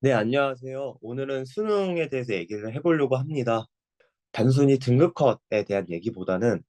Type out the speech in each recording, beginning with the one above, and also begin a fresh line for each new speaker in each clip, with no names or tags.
네, 안녕하세요. 오늘은 수능에 대해서 얘기를 해보려고 합니다. 단순히 등급컷에 대한 얘기보다는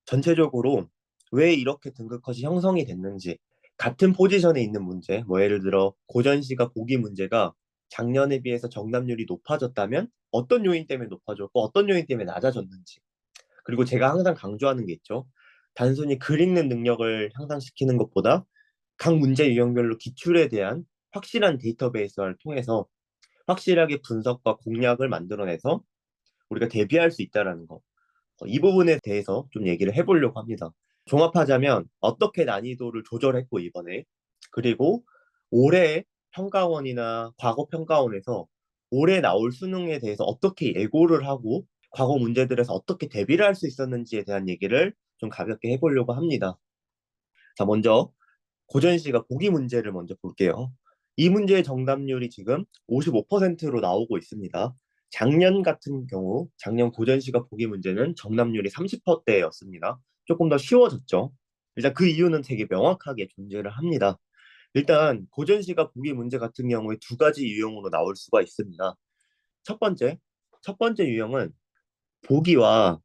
전체적으로 왜 이렇게 등급컷이 형성이 됐는지, 같은 포지션에 있는 문제, 뭐 예를 들어 고전시가 보기 문제가 작년에 비해서 정답률이 높아졌다면 어떤 요인 때문에 높아졌고 어떤 요인 때문에 낮아졌는지, 그리고 제가 항상 강조하는 게 있죠. 단순히 글 읽는 능력을 향상시키는 것보다 각 문제 유형별로 기출에 대한 확실한 데이터베이스를 통해서 확실하게 분석과 공략을 만들어내서 우리가 대비할 수 있다라는 거. 이 부분에 대해서 좀 얘기를 해보려고 합니다. 종합하자면 어떻게 난이도를 조절했고 이번에, 그리고 올해 평가원이나 과거 평가원에서 올해 나올 수능에 대해서 어떻게 예고를 하고 과거 문제들에서 어떻게 대비를 할 수 있었는지에 대한 얘기를 좀 가볍게 해보려고 합니다. 자, 먼저 고전시가 보기 문제를 먼저 볼게요. 이 문제의 정답률이 지금 55%로 나오고 있습니다. 작년 같은 경우, 작년 고전시가 보기 문제는 정답률이 30%대였습니다. 조금 더 쉬워졌죠. 일단 그 이유는 되게 명확하게 존재를 합니다. 일단 고전시가 보기 문제 같은 경우에 두 가지 유형으로 나올 수가 있습니다. 첫 번째, 첫 번째 유형은 보기와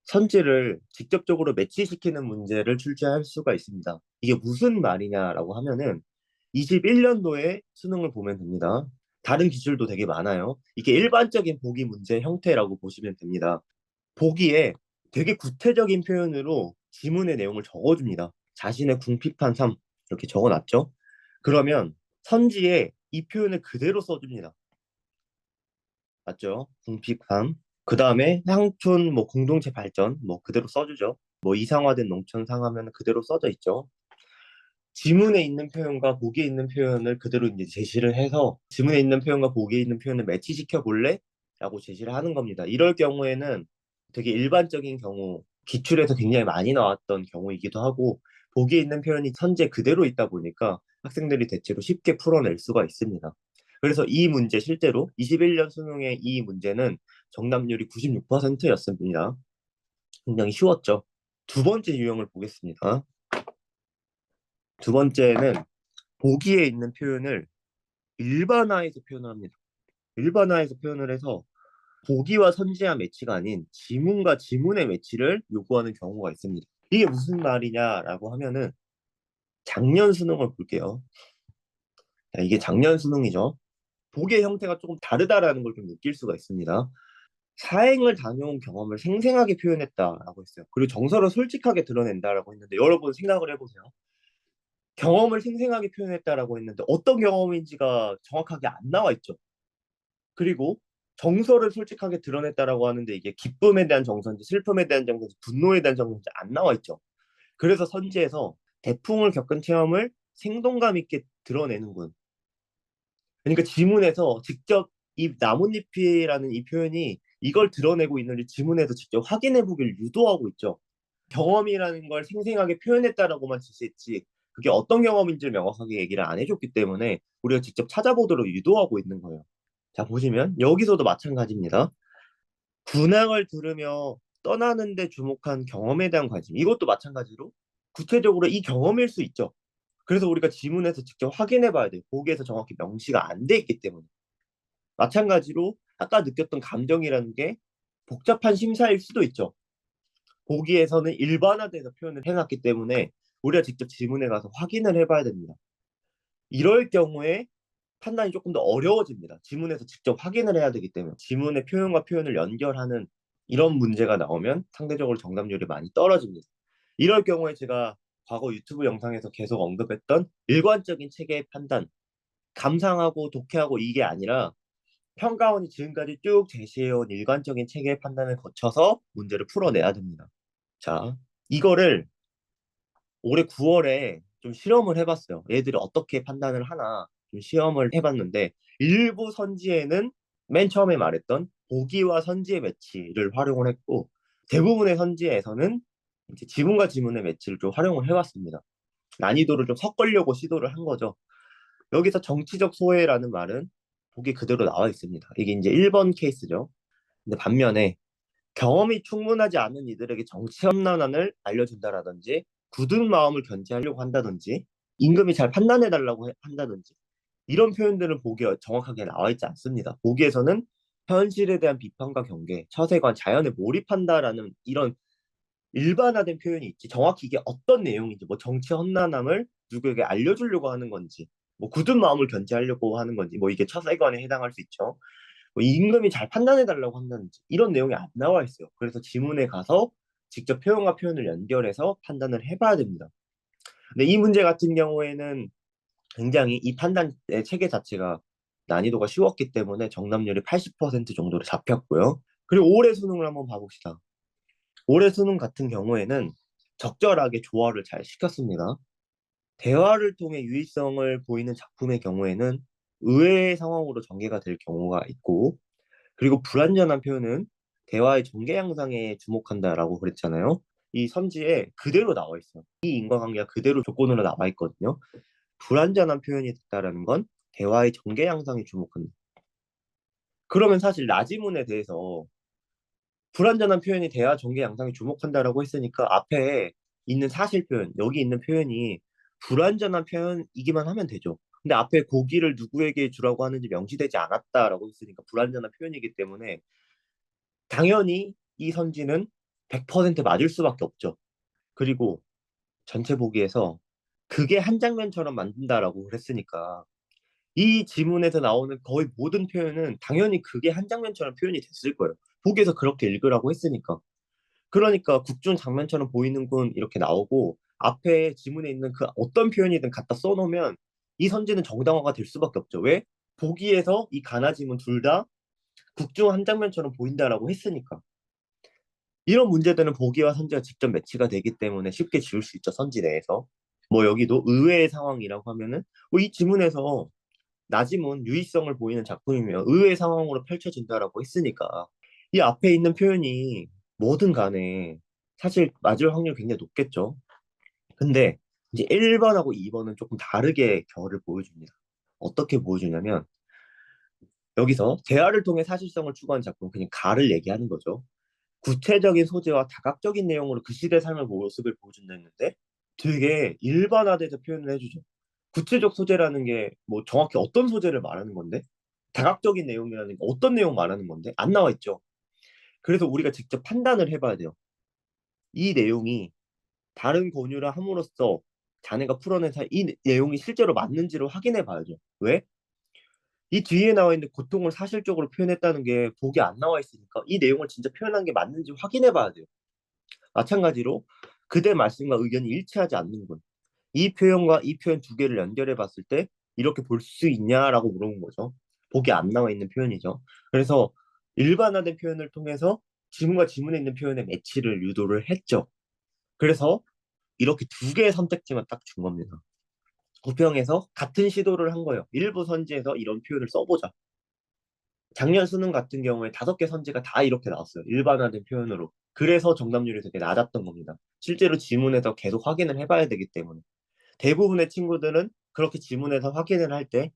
선지를 직접적으로 매치시키는 문제를 출제할 수가 있습니다. 이게 무슨 말이냐라고 하면은 21년도에 수능을 보면 됩니다. 다른 기술도 되게 많아요. 이게 일반적인 보기 문제 형태라고 보시면 됩니다. 보기에 되게 구체적인 표현으로 지문의 내용을 적어줍니다. 자신의 궁핍한 삶 이렇게 적어놨죠. 그러면 선지에 이 표현을 그대로 써줍니다. 맞죠? 궁핍함. 그 다음에 향촌 뭐 공동체 발전 뭐 그대로 써주죠. 뭐 이상화된 농촌 상하면 그대로 써져 있죠. 지문에 있는 표현과 보기에 있는 표현을 그대로 이제 제시를 해서 지문에 있는 표현과 보기에 있는 표현을 매치시켜 볼래? 라고 제시를 하는 겁니다. 이럴 경우에는 되게 일반적인 경우, 기출에서 굉장히 많이 나왔던 경우이기도 하고, 보기에 있는 표현이 선제 그대로 있다 보니까 학생들이 대체로 쉽게 풀어낼 수가 있습니다. 그래서 이 문제 실제로 21년 수능의 이 문제는 정답률이 96%였습니다. 굉장히 쉬웠죠. 두 번째 유형을 보겠습니다. 두 번째는 보기에 있는 표현을 일반화해서 표현을 합니다. 일반화해서 표현을 해서 보기와 선지와 매치가 아닌 지문과 지문의 매치를 요구하는 경우가 있습니다. 이게 무슨 말이냐라고 하면은 작년 수능을 볼게요. 자, 이게 작년 수능이죠. 보기의 형태가 조금 다르다라는 걸 좀 느낄 수가 있습니다. 사행을 다녀온 경험을 생생하게 표현했다라고 했어요. 그리고 정서를 솔직하게 드러낸다라고 했는데 여러분 생각을 해보세요. 경험을 생생하게 표현했다라고 했는데 어떤 경험인지가 정확하게 안 나와 있죠. 그리고 정서를 솔직하게 드러냈다라고 하는데 이게 기쁨에 대한 정서인지 슬픔에 대한 정서인지 분노에 대한 정서인지 안 나와 있죠. 그래서 선지에서 대풍을 겪은 체험을 생동감 있게 드러내는군. 그러니까 지문에서 직접 이 나뭇잎이라는 이 표현이 이걸 드러내고 있는지 지문에서 직접 확인해 보기를 유도하고 있죠. 경험이라는 걸 생생하게 표현했다라고만 지시했지 그게 어떤 경험인지를 명확하게 얘기를 안 해줬기 때문에 우리가 직접 찾아보도록 유도하고 있는 거예요. 자, 보시면 여기서도 마찬가지입니다. 군항을 들으며 떠나는데 주목한 경험에 대한 관심. 이것도 마찬가지로 구체적으로 이 경험일 수 있죠. 그래서 우리가 지문에서 직접 확인해 봐야 돼요. 보기에서 정확히 명시가 안 돼 있기 때문에. 마찬가지로 아까 느꼈던 감정이라는 게 복잡한 심사일 수도 있죠. 보기에서는 일반화돼서 표현을 해놨기 때문에 우리가 직접 지문에 가서 확인을 해봐야 됩니다. 이럴 경우에 판단이 조금 더 어려워집니다. 지문에서 직접 확인을 해야 되기 때문에 지문의 표현과 표현을 연결하는 이런 문제가 나오면 상대적으로 정답률이 많이 떨어집니다. 이럴 경우에 제가 과거 유튜브 영상에서 계속 언급했던 일관적인 체계의 판단, 감상하고 독해하고 이게 아니라 평가원이 지금까지 쭉 제시해온 일관적인 체계의 판단을 거쳐서 문제를 풀어내야 됩니다. 자, 이거를 올해 9월에 좀 실험을 해봤어요. 얘들이 어떻게 판단을 하나 좀 시험을 해봤는데 일부 선지에는 맨 처음에 말했던 보기와 선지의 매치를 활용을 했고 대부분의 선지에서는 이제 지문과 지문의 매치를 좀 활용을 해봤습니다. 난이도를 좀 섞으려고 시도를 한 거죠. 여기서 정치적 소외라는 말은 보기 그대로 나와 있습니다. 이게 이제 1번 케이스죠. 근데 반면에 경험이 충분하지 않은 이들에게 정치 현란을 알려준다라든지 굳은 마음을 견제하려고 한다든지 임금이 잘 판단해달라고 한다든지 이런 표현들은 보기에 정확하게 나와 있지 않습니다. 보기에서는 현실에 대한 비판과 경계, 처세관, 자연에 몰입한다라는 이런 일반화된 표현이 있지. 정확히 이게 어떤 내용인지, 뭐 정치 험난함을 누구에게 알려주려고 하는 건지, 뭐 굳은 마음을 견제하려고 하는 건지, 뭐 이게 처세관에 해당할 수 있죠. 뭐 임금이 잘 판단해 달라고 한다든지 이런 내용이 안 나와 있어요. 그래서 지문에 가서 직접 표현과 표현을 연결해서 판단을 해봐야 됩니다. 근데 이 문제 같은 경우에는 굉장히 이 판단의 체계 자체가 난이도가 쉬웠기 때문에 정답률이 80% 정도로 잡혔고요. 그리고 올해 수능을 한번 봐봅시다. 올해 수능 같은 경우에는 적절하게 조화를 잘 시켰습니다. 대화를 통해 유의성을 보이는 작품의 경우에는 의외의 상황으로 전개가 될 경우가 있고, 그리고 불완전한 표현은 대화의 전개 양상에 주목한다라고 그랬잖아요. 이 선지에 그대로 나와 있어요. 이 인과관계가 그대로 조건으로 나와 있거든요. 불완전한 표현이 됐다라는 건 대화의 전개 양상에 주목한다. 그러면 사실 나지문에 대해서 불완전한 표현이 대화 전개 양상에 주목한다라고 했으니까 앞에 있는 사실 표현, 여기 있는 표현이 불완전한 표현이기만 하면 되죠. 근데 앞에 고기를 누구에게 주라고 하는지 명시되지 않았다라고 했으니까 불완전한 표현이기 때문에 당연히 이 선지는 100% 맞을 수밖에 없죠. 그리고 전체 보기에서 그게 한 장면처럼 만든다라고 그랬으니까 이 지문에서 나오는 거의 모든 표현은 당연히 그게 한 장면처럼 표현이 됐을 거예요. 보기에서 그렇게 읽으라고 했으니까. 그러니까 국중 장면처럼 보이는군 이렇게 나오고 앞에 지문에 있는 그 어떤 표현이든 갖다 써놓으면 이 선지는 정당화가 될 수밖에 없죠. 왜? 보기에서 이 가나 지문 둘 다 국중 한 장면처럼 보인다라고 했으니까. 이런 문제들은 보기와 선지가 직접 매치가 되기 때문에 쉽게 지울 수 있죠, 선지 내에서. 뭐 여기도 의외의 상황이라고 하면은 뭐이 지문에서 나지문 유의성을 보이는 작품이면 의외의 상황으로 펼쳐진다라고 했으니까 이 앞에 있는 표현이 뭐든 간에 사실 맞을 확률이 굉장히 높겠죠. 근데 이제 1번하고 2번은 조금 다르게 결을 보여줍니다. 어떻게 보여주냐면 여기서 대화를 통해 사실성을 추구한 작품, 그냥 가를 얘기하는 거죠. 구체적인 소재와 다각적인 내용으로 그 시대 삶의 모습을 보여준다 했는데 되게 일반화돼서 표현을 해주죠. 구체적 소재라는 게 뭐 정확히 어떤 소재를 말하는 건데 다각적인 내용이라는 게 어떤 내용 말하는 건데 안 나와 있죠. 그래서 우리가 직접 판단을 해봐야 돼요. 이 내용이 다른 권유를 함으로써 자네가 풀어낸 이 내용이 실제로 맞는지를 확인해 봐야죠. 왜? 이 뒤에 나와 있는 고통을 사실적으로 표현했다는 게 보기 안 나와 있으니까 이 내용을 진짜 표현한 게 맞는지 확인해 봐야 돼요. 마찬가지로 그대 말씀과 의견이 일치하지 않는 분. 이 표현과 이 표현 두 개를 연결해 봤을 때 이렇게 볼 수 있냐라고 물어본 거죠. 보기 안 나와 있는 표현이죠. 그래서 일반화된 표현을 통해서 지문과 지문에 있는 표현의 매치를 유도를 했죠. 그래서 이렇게 두 개의 선택지만 딱 준 겁니다. 구평에서 같은 시도를 한 거예요. 일부 선지에서 이런 표현을 써보자. 작년 수능 같은 경우에 5개 선지가 다 이렇게 나왔어요. 일반화된 표현으로. 그래서 정답률이 되게 낮았던 겁니다. 실제로 지문에서 계속 확인을 해봐야 되기 때문에. 대부분의 친구들은 그렇게 지문에서 확인을 할 때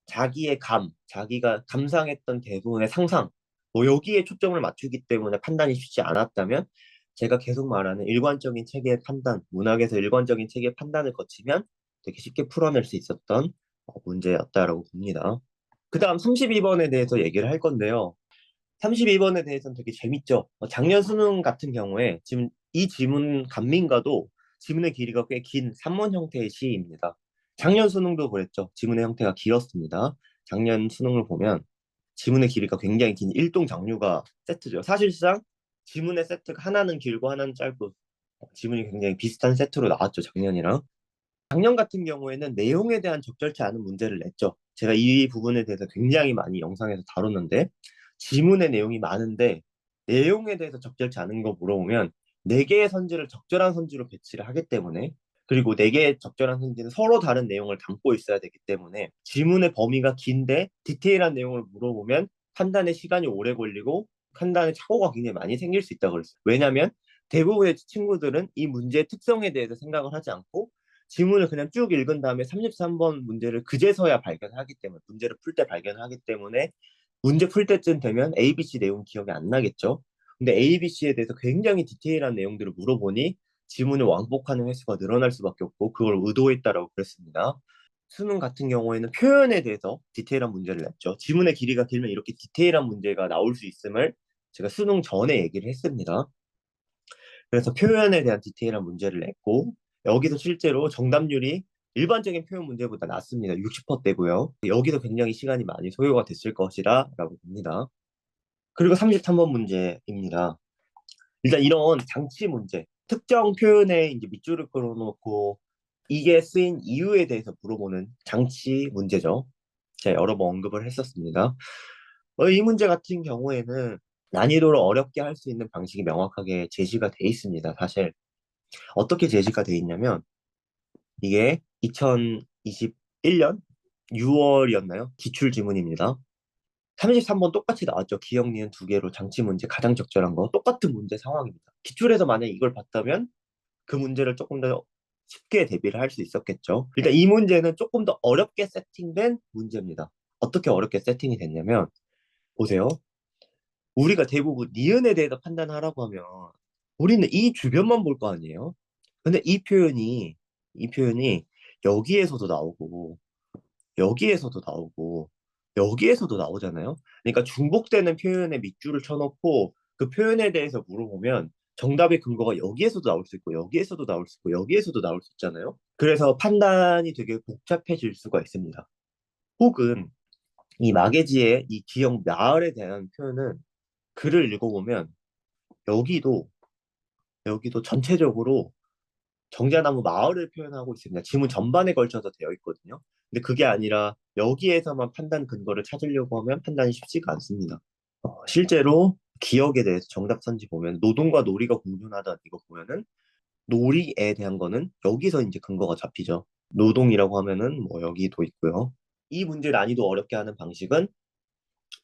자기의 자기가 감상했던 대부분의 상상, 뭐 여기에 초점을 맞추기 때문에 판단이 쉽지 않았다면 제가 계속 말하는 일관적인 체계의 판단, 문학에서 일관적인 체계의 판단을 거치면 되게 쉽게 풀어낼 수 있었던 문제였다라고 봅니다. 그 다음 32번에 대해서 얘기를 할 건데요. 32번에 대해서는 되게 재밌죠. 작년 수능 같은 경우에 지금 이 지문 간민가도 지문의 길이가 꽤 긴 산문 형태의 시입니다. 작년 수능도 그랬죠. 지문의 형태가 길었습니다. 작년 수능을 보면 지문의 길이가 굉장히 긴 일동 장류가 세트죠. 사실상 지문의 세트가 하나는 길고 하나는 짧고 지문이 굉장히 비슷한 세트로 나왔죠. 작년이랑. 작년 같은 경우에는 내용에 대한 적절치 않은 문제를 냈죠. 제가 이 부분에 대해서 굉장히 많이 영상에서 다뤘는데 지문의 내용이 많은데 내용에 대해서 적절치 않은 거 물어보면 네 개의 선지를 적절한 선지로 배치를 하기 때문에 그리고 네 개의 적절한 선지는 서로 다른 내용을 담고 있어야 되기 때문에 지문의 범위가 긴데 디테일한 내용을 물어보면 판단에 시간이 오래 걸리고 판단에 착오가 굉장히 많이 생길 수 있다고 그랬어요. 왜냐하면 대부분의 친구들은 이 문제의 특성에 대해서 생각을 하지 않고 지문을 그냥 쭉 읽은 다음에 33번 문제를 그제서야 발견하기 때문에 문제를 풀 때 발견하기 때문에 문제 풀 때쯤 되면 ABC 내용 기억이 안 나겠죠. 근데 ABC에 대해서 굉장히 디테일한 내용들을 물어보니 지문을 왕복하는 횟수가 늘어날 수밖에 없고 그걸 의도했다라고 그랬습니다. 수능 같은 경우에는 표현에 대해서 디테일한 문제를 냈죠. 지문의 길이가 길면 이렇게 디테일한 문제가 나올 수 있음을 제가 수능 전에 얘기를 했습니다. 그래서 표현에 대한 디테일한 문제를 냈고 여기서 실제로 정답률이 일반적인 표현 문제보다 낮습니다. 60%대고요. 여기서 굉장히 시간이 많이 소요가 됐을 것이라 라고 봅니다. 그리고 33번 문제입니다. 일단 이런 장치 문제, 특정 표현에 이제 밑줄을 그어놓고 이게 쓰인 이유에 대해서 물어보는 장치 문제죠. 제가 여러 번 언급을 했었습니다. 이 문제 같은 경우에는 난이도를 어렵게 할 수 있는 방식이 명확하게 제시가 돼 있습니다. 사실 어떻게 제시가 돼 있냐면 이게 2021년 6월이었나요? 기출 지문입니다. 33번 똑같이 나왔죠. 기억, 니은 두 개로 장치 문제 가장 적절한 거 똑같은 문제 상황입니다. 기출에서 만약에 이걸 봤다면 그 문제를 조금 더 쉽게 대비를 할 수 있었겠죠. 일단 이 문제는 조금 더 어렵게 세팅된 문제입니다. 어떻게 어렵게 세팅이 됐냐면 보세요. 우리가 대부분 니은에 대해서 판단하라고 하면 우리는 이 주변만 볼 거 아니에요. 근데 이 표현이 여기에서도 나오고 여기에서도 나오고 여기에서도 나오잖아요. 그러니까 중복되는 표현에 밑줄을 쳐놓고 그 표현에 대해서 물어보면 정답의 근거가 여기에서도 나올 수 있고 여기에서도 나올 수 있고 여기에서도 나올 수 있잖아요. 그래서 판단이 되게 복잡해질 수가 있습니다. 혹은 이 마개지의 이 기억 나흘에 대한 표현은 글을 읽어보면 여기도 여기도 전체적으로 정자나무 마을을 표현하고 있습니다. 지문 전반에 걸쳐서 되어 있거든요. 근데 그게 아니라 여기에서만 판단 근거를 찾으려고 하면 판단이 쉽지가 않습니다. 실제로 기억에 대해서 정답 선지 보면 노동과 놀이가 공존하다 이거 보면은 놀이에 대한 거는 여기서 이제 근거가 잡히죠. 노동이라고 하면은 뭐 여기도 있고요. 이 문제 난이도 어렵게 하는 방식은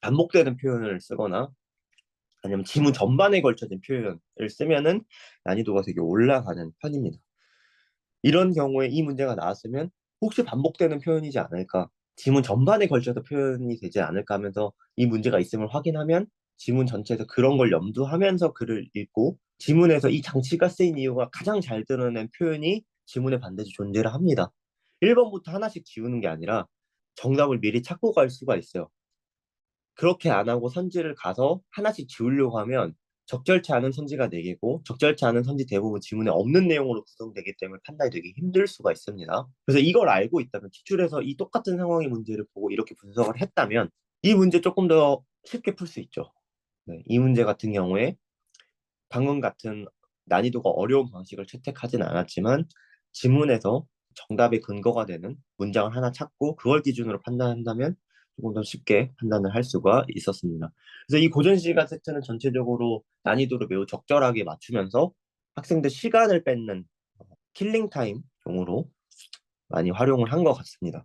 반복되는 표현을 쓰거나 아니면 지문 전반에 걸쳐진 표현을 쓰면은 난이도가 되게 올라가는 편입니다. 이런 경우에 이 문제가 나왔으면 혹시 반복되는 표현이지 않을까, 지문 전반에 걸쳐서 표현이 되지 않을까 하면서 이 문제가 있음을 확인하면 지문 전체에서 그런 걸 염두하면서 글을 읽고 지문에서 이 장치가 쓰인 이유가 가장 잘 드러낸 표현이 지문에 반드시 존재를 합니다. 1번부터 하나씩 지우는 게 아니라 정답을 미리 찾고 갈 수가 있어요. 그렇게 안 하고 선지를 가서 하나씩 지우려고 하면 적절치 않은 선지가 4개고 적절치 않은 선지 대부분 지문에 없는 내용으로 구성되기 때문에 판단이 되게 힘들 수가 있습니다. 그래서 이걸 알고 있다면 기출에서 이 똑같은 상황의 문제를 보고 이렇게 분석을 했다면 이 문제 조금 더 쉽게 풀 수 있죠. 네, 이 문제 같은 경우에 방금 같은 난이도가 어려운 방식을 채택하진 않았지만 지문에서 정답의 근거가 되는 문장을 하나 찾고 그걸 기준으로 판단한다면 조금 더 쉽게 판단을 할 수가 있었습니다. 그래서 이 고전 시간 세트는 전체적으로 난이도를 매우 적절하게 맞추면서 학생들 시간을 뺏는 킬링 타임 용으로 많이 활용을 한 것 같습니다.